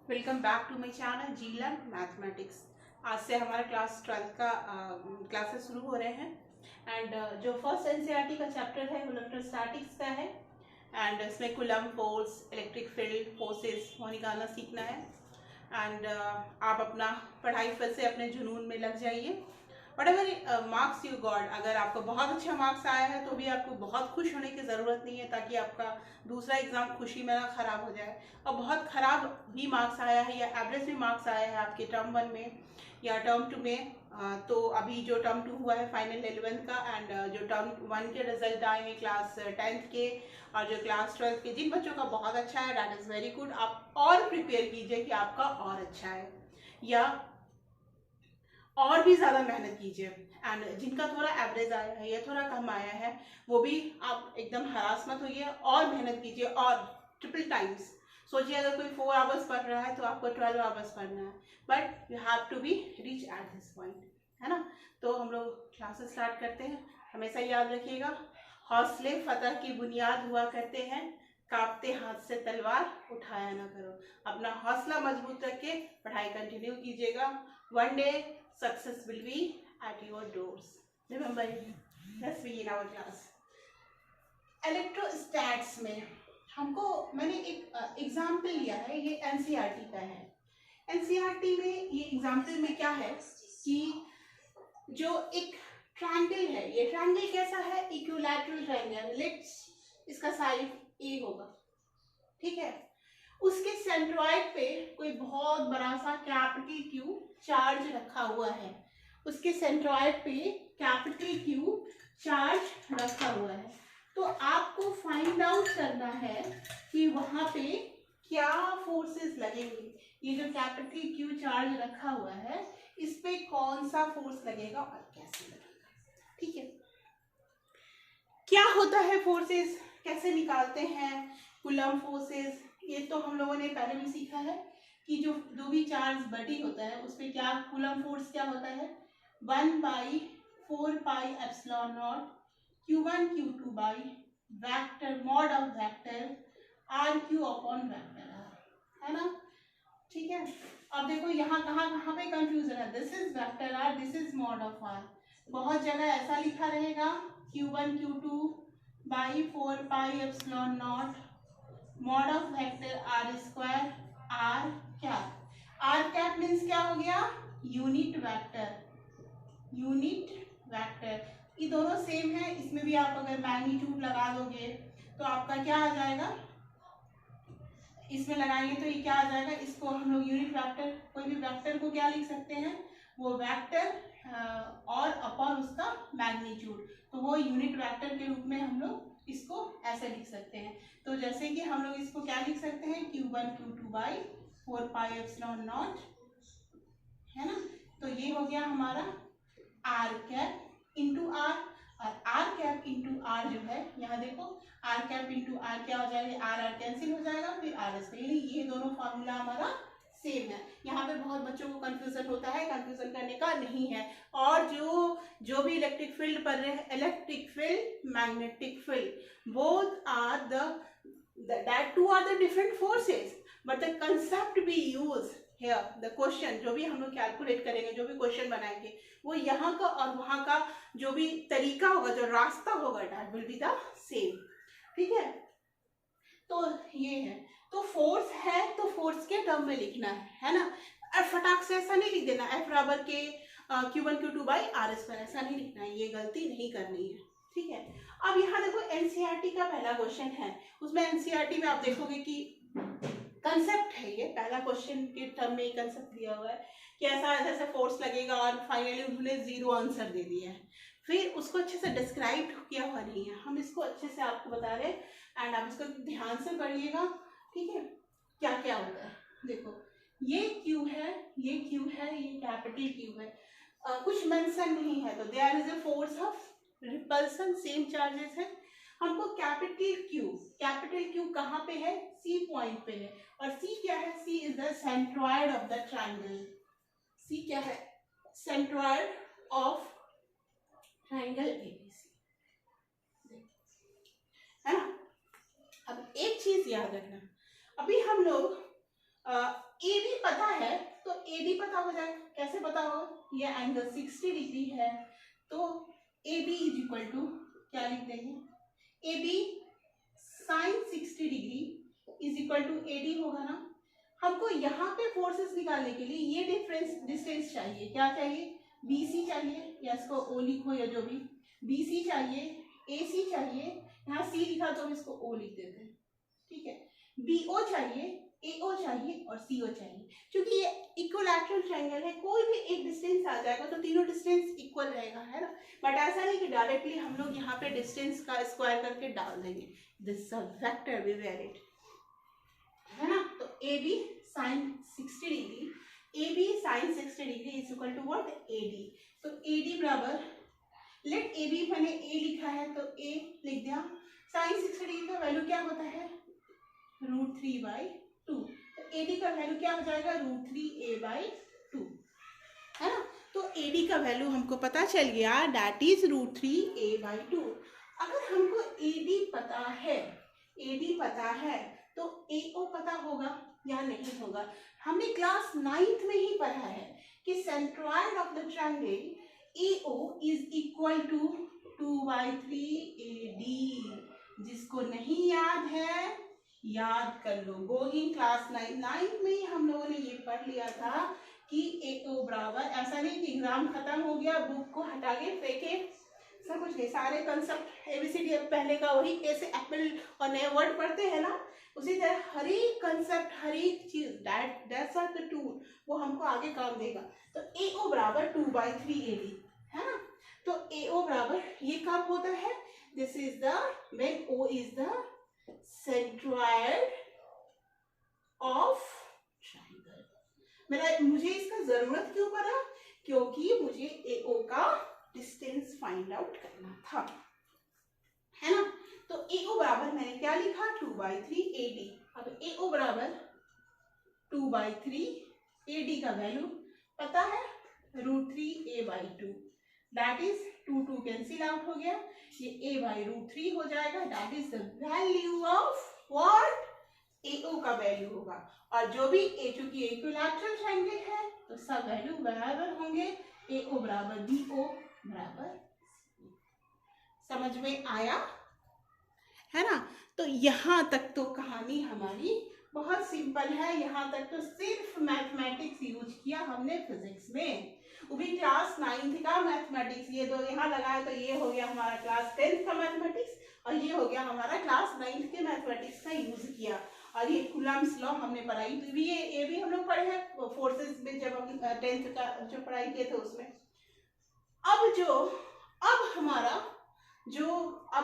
Welcome back to my channel G learn mathematics. आज से हमारा क्लास 12 का क्लासेस शुरू हो रहे हैं एंड जो फर्स्ट एनसीईआरटी का चैप्टर है वो इलेक्ट्रोस्टैटिक्स का है एंड इसमें coulomb force, electric field, forces वो निकालना सीखना है एंड आप अपना पढ़ाई फिर से अपने जुनून में लग जाइए। What ever marks you God, अगर आपको बहुत अच्छा मार्क्स आया है तो भी आपको बहुत खुश होने की ज़रूरत नहीं है, ताकि आपका दूसरा एग्ज़ाम खुशी में ना ख़राब हो जाए। और बहुत ख़राब भी मार्क्स आया है या एवरेज भी मार्क्स आया है आपके टर्म 1 में या टर्म 2 में, तो अभी जो टर्म 2 हुआ है फाइनल 11th का एंड जो टर्म 1 के रिजल्ट आए हैं क्लास 10th के और जो क्लास 12th के, जिन बच्चों का बहुत अच्छा है दैट इज़ वेरी गुड। आप और प्रिपेयर कीजिए कि आपका और अच्छा है या और भी ज़्यादा मेहनत कीजिए एंड जिनका थोड़ा एवरेज आया है या थोड़ा कम आया है वो भी आप एकदम हरास मत होइए और मेहनत कीजिए और ट्रिपल टाइम्स। सोचिए अगर कोई 4 आवर्स पढ़ रहा है तो आपको 12 आवर्स पढ़ना है, but you have to be reach at this point, है ना। तो हम लोग क्लासेस स्टार्ट करते हैं। हमेशा याद रखिएगा, हौसले फतह की बुनियाद हुआ करते हैं, कांपते हाथ से तलवार उठाया ना करो। अपना हौसला मजबूत रख के पढ़ाई कंटिन्यू कीजिएगा। One day success will be at your doors. Remember it. Let's begin our class. इलेक्ट्रोस्टैट्स में हमको मैंने एक एग्जाम्पल लिया है, ये एनसीईआरटी का है। एनसीईआरटी में ये एग्जाम्पल में क्या है कि जो एक ट्रायंगल है, ये ट्रायंगल कैसा है, इक्विलैटरल ट्रायंगल। लेट्स इसका साइड ए होगा, ठीक है। उसके सेंट्रॉइड पे कोई बहुत बड़ा सा कैपिटल क्यू चार्ज रखा हुआ है। उसके सेंट्रॉइड पे कैपिटल क्यू चार्ज रखा हुआ है। तो आपको फाइंड आउट करना है कि वहां पे क्या फोर्सेस लगेंगे। ये जो कैपिटल क्यू चार्ज रखा हुआ है इस पे कौन सा फोर्स लगेगा और कैसे लगेगा, ठीक है। क्या होता है फोर्सेस, कैसे निकालते हैं कूलम्ब फोर्सेस, ये तो हम लोगों ने पहले भी सीखा है कि जो भी चार्ज बटी होता है उस पर क्या कूलम्ब फोर्स क्या होता है, 1/4 epsilon not Q1 Q2 by vector mod of vector RQ upon vector R, है ना, ठीक है। अब देखो यहाँ कहाँ पे कंफ्यूजन है, this is vector R, this is mod of R। बहुत जगह ऐसा लिखा रहेगा Q1 Q2 by 4 epsilon nought mod of vector R square R cap. R cap means क्या हो गया, यूनिट वेक्टर, यूनिट वेक्टर। ये दोनों सेम है, इसमें भी आप अगर मैग्नीट्यूड लगा दोगे तो आपका क्या आ जाएगा, इसमें लगाएंगे तो ये क्या आ जाएगा, इसको हम लोग यूनिट वेक्टर, कोई भी वेक्टर को क्या लिख सकते हैं, वो वेक्टर और अपॉन उसका मैग्नीट्यूड, तो वो यूनिट वेक्टर के रूप में हम लोग इसको ऐसे लिख सकते हैं। तो जैसे कि हम लोग इसको क्या लिख सकते हैं, Q1 Q2 by 4 epsilon not, है ना। तो ये हो गया हमारा आर कैप इंटू आर, और आर कैप इंटू आर जो है यहाँ देखो, आर कैप इंटू आर क्या हो जाएगा, आर आर कैंसिल हो जाएगा, फिर आर स्क्वायर, ये दोनों फार्मूला हमारा सेम है। यहाँ पे बहुत बच्चों को कंफ्यूजन होता है, कंफ्यूजन करने का नहीं है। और जो भी इलेक्ट्रिक फील्ड पढ़ रहे हैं, electric field, magnetic field, both are that two are the different forces, but the concept we use here, the question जो भी हम लोग कैलकुलेट करेंगे, जो भी क्वेश्चन बनाएंगे, वो यहाँ का और वहाँ का जो भी तरीका होगा, जो रास्ता होगा, that will be the same, ठीक है। तो ये है, तो फोर्स है तो फोर्स के टर्म में लिखना है ना। फटाक से ऐसा नहीं लिख देना F बराबर के Q1 Q2 by are square, ऐसा नहीं लिखना है, ये गलती नहीं करनी है, ठीक है। अब यहाँ देखो एनसीईआरटी का पहला क्वेश्चन है, उसमें एनसीईआरटी में आप देखोगे कि कंसेप्ट है, ये पहला क्वेश्चन के टर्म में कंसेप्ट दिया हुआ है कि ऐसा ऐसे फोर्स लगेगा और फाइनली उन्होंने 0 आंसर दे दिया है। फिर उसको अच्छे से डिस्क्राइब किया हुआ नहीं है, हम इसको अच्छे से आपको बता रहे हैं एंड आप इसको ध्यान से पढ़िएगा, ठीक है। क्या क्या होता है देखो, ये क्यू है, ये क्यू है, ये कैपिटल क्यू है, कुछ मेंशन नहीं है, तो there is a force of repulsion, same charges है। हमको कैपिटल क्यू कहाँ पे है, सी पॉइंट पे है, और सी क्या है, C is the centroid of the triangle. C क्या है, सेंट्रॉइड ऑफ ट्रायंगल एबीसी, है ना। अब एक चीज याद रखना, अभी हम लोग ए बी पता है तो ए बी पता हो जाएगा। कैसे पता होगा? ये एंगल 60 डिग्री है तो A B is equal to क्या लिख देंगे? A B sine 60 degree is equal to A D होगा ना। हमको यहाँ पे फोर्सेस निकालने के लिए ये डिस्टेंस चाहिए। क्या चाहिए? बी सी चाहिए, या इसको ओ लिखो या जो भी, बी सी चाहिए, ए सी चाहिए, यहाँ सी लिखा तो हम इसको ओ लिख देते हैं, ठीक है। बी ओ चाहिए, ए ओ चाहिए और सी ओ चाहिए। क्योंकि ये इक्विलैटरल ट्रायंगल है, कोई भी एक डिस्टेंस आ जाएगा तो तीनों डिस्टेंस इक्वल रहेगा, है ना। बट ऐसा नहीं कि डायरेक्टली हम लोग यहाँ पे डिस्टेंस का स्क्वायर करके डाल देंगे। This vector V where it, है ना। तो A B sine 60 degree, A B sine 60 degree is equal to what? A D. तो ए डी बराबर, लेट ए बी मैंने ए लिखा है तो ए लिख दिया। साइन 60 डिग्री का वैल्यू क्या होता है? √3/2। तो ए डी का वैल्यू क्या हो जाएगा? √3a/2, है ना। तो ए डी का वैल्यू हमको पता चल गया, दैट इज √3a/2। अगर हमको ए डी पता है, ए डी पता है तो ए ओ पता होगा या नहीं होगा? हमने क्लास 9th में ही पढ़ा है कि centroid of the triangle A O is equal to 2/3 AD। जिसको नहीं याद है याद कर लो, गो इन क्लास 9th में ही हम लोगों ने ये पढ़ लिया था कि ए ओ बराबर, ऐसा नहीं कि एग्जाम खत्म हो गया बुक को हटा के फेंके, सब कुछ नहीं। सारे कंसेप्ट एबीसीडी पहले का वही, कैसे एप्पल और नए वर्ड पढ़ते हैं ना, उसी तरह हर एक कंसेप्ट, हर एक चीज, दैट्स आर द टूल, वो हमको आगे काम देगा। तो ए ओ बराबर 2/3 AD, है ना। तो ए ओ बराबर ये कब होता है? This is the when O is the centroid of triangle. मुझे इसका जरूरत क्यों पड़ा? क्योंकि मुझे ए ओ का डिस्टेंस फाइंड आउट करना था, है ना। तो ए ओ बराबर मैंने क्या लिखा? 2/3 AD। अब ए ओ बराबर 2/3 AD का वैल्यू पता है, √3a/2, that is 2 cancel out हो गया, ये a/√3 हो जाएगा, that is the value of what? A O का वैल्यू होगा। और जो भी ए, चूंकि इक्विलैटरल ट्रायंगल है तो सब वैल्यू बराबर होंगे, ए ओ बराबर बी ओ बराबर। समझ में आया, है ना। तो यहाँ तक तो कहानी हमारी बहुत सिंपल है, यहाँ तक तो सिर्फ मैथमेटिक्स यूज किया हमने फिजिक्स में, वो भी क्लास 9th का मैथमेटिक्स। ये दो यहाँ लगाए तो ये हो गया हमारा क्लास 10th का मैथमेटिक्स, और ये हो गया हमारा क्लास 9th के मैथमेटिक्स का यूज किया। और ये कूलम्ब्स लॉ हमने पढ़ाई, तो ये भी हम लोग पढ़े हैं फोर्सेस में, जब हम 10th का जो पढ़ाई किए थे उसमें। अब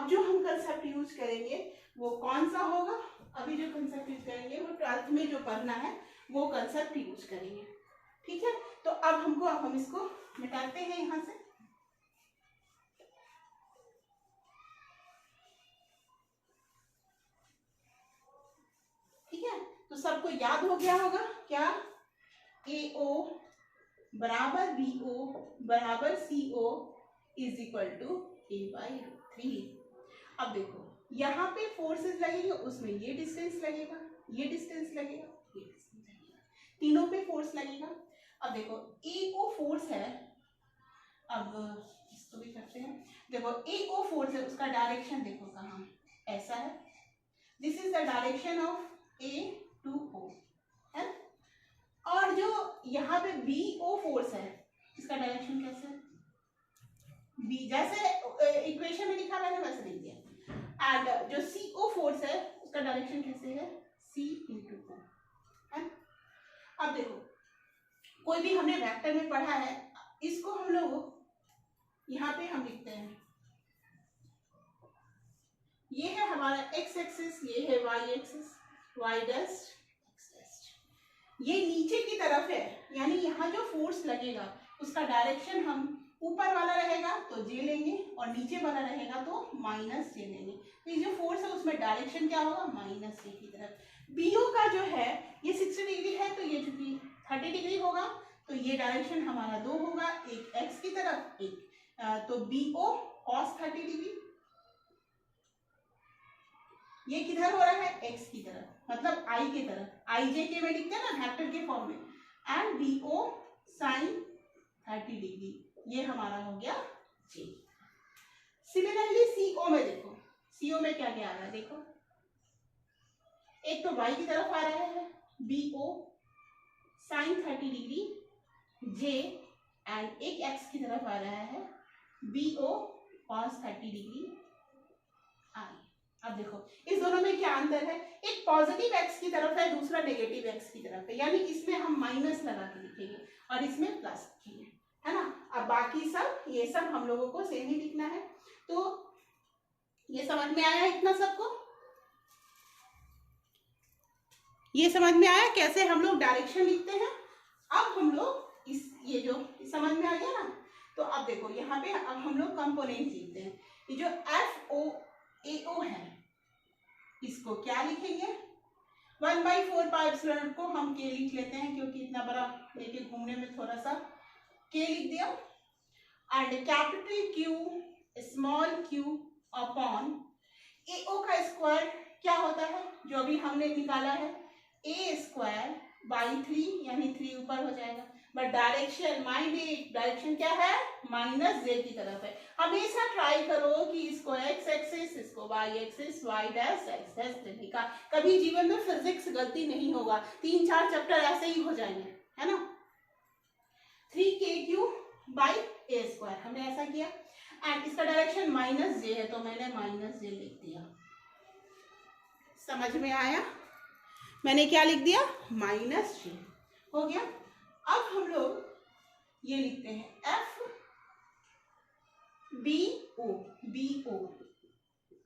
जो हम कंसेप्ट यूज करेंगे वो कौन सा होगा? अभी जो कंसेप्ट यूज करेंगे वो 12th में जो पढ़ना है वो कंसेप्ट यूज करेंगे, ठीक है। तो अब हम इसको मिटाते हैं यहाँ से। ठीक है, तो सबको याद हो गया होगा क्या? ए ओ बराबर बी ओ बराबर C O is equal to a/√3। अब देखो यहाँ पे फोर्सेस लगेंगे, उसमें ये डिस्टेंस लगेगा, ये डिस्टेंस लगेगा, ये डिस्टेंस लगेगा, तीनों पे फोर्स लगेगा। अब देखो ए ओ फोर्स है, अब इसको भी करते हैं। देखो ए ओ फोर्स है, उसका डायरेक्शन देखो कहाँ, ऐसा है। This is the direction of A to O, है। और जो यहाँ पे बी ओ फोर्स है, इसका डायरेक्शन कैसे है? बी, जैसे इक्वेशन में लिखा मैंने वैसे लिख दिया। एंड जो सी ओ फोर्स है उसका डायरेक्शन कैसे है? सी इंटू ओ, है। अब देखो कोई भी हमने वेक्टर में पढ़ा है, इसको हम लोग यहाँ पे हम लिखते हैं, ये है हमारा एक्स एक्सिस, ये है Y axis, Y dash X dash. ये नीचे की तरफ है, यानी यहाँ जो फोर्स लगेगा उसका डायरेक्शन हम ऊपर वाला रहेगा तो जे लेंगे, और नीचे वाला रहेगा तो माइनस जे लेंगे। तो ये जो फोर्स है उसमें डायरेक्शन क्या होगा? माइनस जे की तरफ। बीओ का जो है ये 60 डिग्री है, तो ये चूंकि 30 डिग्री होगा तो ये डायरेक्शन हमारा दो होगा, एक एक्स की तरफ, एक तो बीओ cos 30 डिग्री, ये किधर हो रहा है, x की तरफ, मतलब i की तरफ, i j के में लिखते हैं ना वेक्टर के फॉर्म में, एंड BO साइन 30 डिग्री, ये हमारा हो गया j। सिमिलरली CO में देखो, CO में क्या क्या आ रहा है देखो, एक तो y की तरफ आ रहा है BO sine 30 degree j, and एक x की तरफ आ रहा है BO cos 30 डिग्री i। अब देखो इस दोनों में क्या अंतर है, एक पॉजिटिव x की तरफ है, दूसरा नेगेटिव x की तरफ है, यानी इसमें हम माइनस लगा के लिखेंगे और इसमें प्लस लिखेंगे, है ना। अब बाकी सब ये सब हम लोगों को सेम ही लिखना है। तो ये समझ में आया इतना सबको, ये समझ में आया कैसे हम लोग डायरेक्शन लिखते हैं। अब हम लोग इस ये जो समझ में आ गया ना, तो अब देखो यहाँ पे अब हम लोग कंपोनेंट लिखते हैं। ये जो FOAO है इसको क्या लिखेंगे, 1/4 पाई एप्सिलॉन को हम k लिख लेते हैं, क्योंकि इतना बड़ा लेके घूमने में थोड़ा सा k लिख दिया, and capital Q small q upon AO का स्क्वायर क्या होता है, जो अभी हमने निकाला है a स्क्वायर बाई 3, यानी 3 ऊपर हो जाएगा, बट डायरेक्शन माइंड डायरेक्शन क्या है, माइनस j की तरफ है। हमेशा ट्राई करो कि इसको x एक्सिस, इसको y axis, y dash x dash देने का, कभी जीवन में फिजिक्स गलती नहीं होगा, 3-4 चैप्टर ऐसे ही हो जाएंगे, है ना। 3kq बाई a स्क्वायर हमने ऐसा किया, एंड इसका डायरेक्शन माइनस j है, तो मैंने माइनस j लिख दिया। समझ में आया, मैंने क्या लिख दिया, माइनस j हो गया। अब हम लोग ये लिखते हैं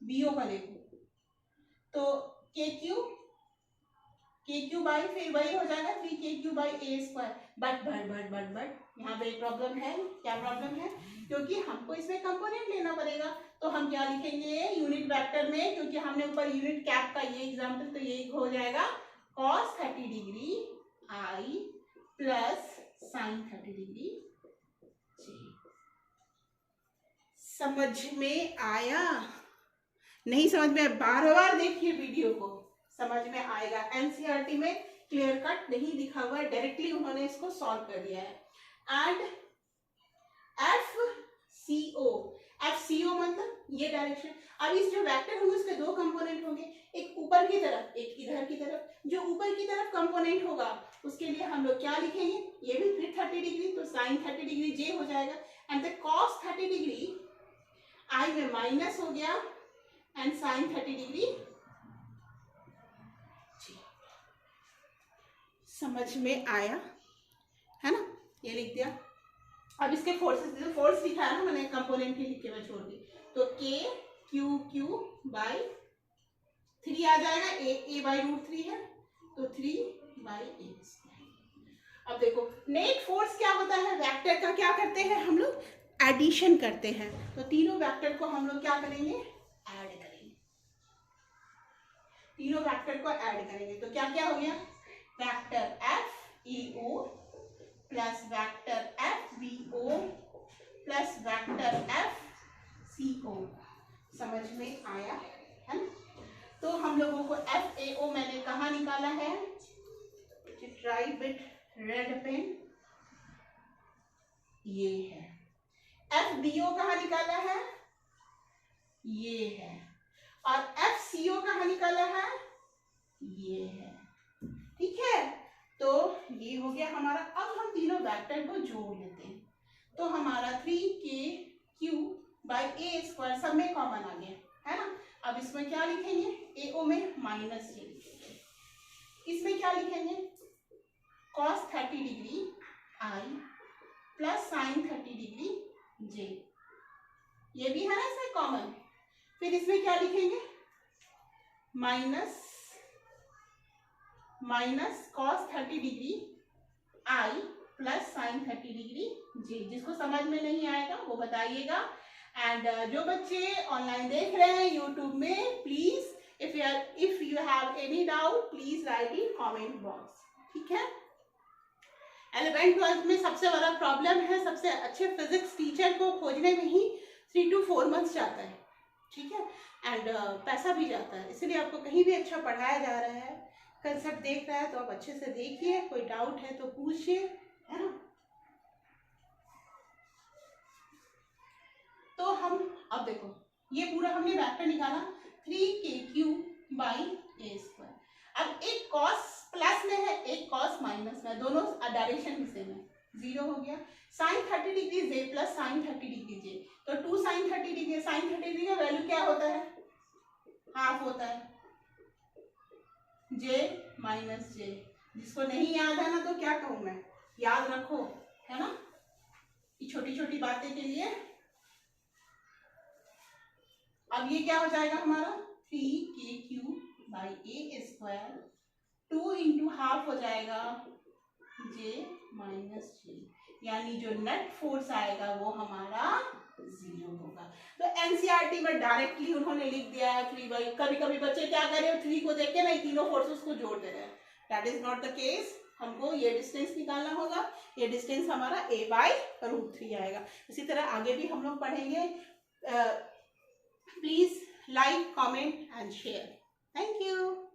BO का देखो, तो KQ बाई फिर वही हो जाएगा 3kq by a square, but यहाँ पे एक प्रॉब्लम है। क्या प्रॉब्लम है, क्योंकि हमको इसमें कंपोनेंट लेना पड़ेगा, तो हम क्या लिखेंगे यूनिट वेक्टर में, क्योंकि हमने ऊपर यूनिट कैप का ये एग्जाम्पल, तो ये हो जाएगा cos 30 degree i plus sign 30 degree j। समझ में आया, नहीं समझ में बार बार देखिए वीडियो को, समझ में आएगा। एनसीईआरटी में क्लियर कट नहीं लिखा हुआ है, डायरेक्टली उन्होंने इसको सॉल्व कर दिया है। एंड FCO मतलब ये डायरेक्शन। अब इस जो वेक्टर होंगे उसके दो कंपोनेंट होंगे, एक ऊपर की तरफ, एक इधर की तरफ। जो ऊपर की तरफ कंपोनेंट होगा उसके लिए हम लोग क्या लिखेंगे, ये भी फिर 30 डिग्री, तो साइन 30 डिग्री j हो जाएगा, and the cos 30 degree i में माइनस हो गया, एंड साइन 30 डिग्री j। समझ में आया है ना, ये लिख दिया। अब इसके फोर्सेस, फोर्स लिखा है ना मैंने, कंपोनेंट ही लिख के मैं छोड़ दी, तो KQ बाई 3 आ जाएगा, a बाई √3 है, तो 3 बाई a स्क्वायर। अब देखो नेट फोर्स क्या होता है, वेक्टर का क्या करते हैं हम लोग, एडिशन करते हैं, तो तीनों वेक्टर को हम लोग क्या करेंगे, ऐड करेंगे, तीनों वेक्टर को ऐड करेंगे, तो क्या क्या हो गया, vector FEO plus vector FBO plus vector FCO। समझ में आया है ना। तो हम लोगों को FAO मैंने कहाँ निकाला है, राइट विथ रेड पेन, ये है। FBO कहाँ निकाला है, ये है, और FCO कहाँ निकाला है, ये है, ठीक है। तो ये हो गया हमारा। अब हम तीनों वेक्टर को जोड़ लेते हैं, तो हमारा 3kq बाई a स्क्वायर सब में कॉमन आ गया है ना। अब इसमें क्या लिखेंगे, AO में माइनस j लिखेंगे, इसमें क्या लिखेंगे, cos 30 degree i plus sign 30 degree j, ये भी है ना इसमें कॉमन। फिर इसमें क्या लिखेंगे, minus cos 30 degree i plus sign 30 degree j। जिसको समझ में नहीं आएगा वो बताइएगा। एंड जो बच्चे ऑनलाइन देख रहे हैं यूट्यूब में, please if you have any doubt please right in comment box, ठीक है। 11th-12th में सबसे बड़ा प्रॉब्लम है, सबसे अच्छे फिजिक्स टीचर को खोजने में ही 3 to 4 months जाता है, ठीक है, एंड पैसा भी जाता है, इसलिए आपको कहीं भी अच्छा पढ़ाया जा रहा है, कंसेप्ट देख रहा है तो आप अच्छे से देखिए, कोई डाउट है तो पूछिए, है ना। तो हम अब देखो ये पूरा हमने वेक्टर निकाला 3kq/a²। अब एक कॉस प्लस में है, एक कॉस माइनस में, दोनों डायरेक्शन ही सेम है, 0 हो गया। साइन 30 डिग्री जे प्लस साइन 30 डिग्री जे, तो 2 साइन 30 डिग्री, साइन 30 डिग्री का वैल्यू क्या होता है, हाफ होता है, जे माइनस जे। जिसको नहीं याद है ना तो क्या कहूँ मैं, याद रखो, है ना, ये छोटी छोटी बातें के लिए। अब ये क्या हो जाएगा हमारा 3kq/a², 2 इंटू हाफ हो जाएगा जे माइनस जे, यानी जो नेट फोर्स आएगा वो हमारा 0 होगा। तो एनसीईआरटी में डायरेक्टली उन्होंने लिख दिया है 3 कभी कभी बच्चे क्या कर रहे हो 3 को देख के नहीं तीनों फोर्सेस को जोड़ दे रहे हैं, that is not the case. हमको ये डिस्टेंस निकालना होगा, ये डिस्टेंस हमारा a/√3 आएगा। इसी तरह आगे भी हम लोग पढ़ेंगे। Please like, comment and share. Thank you.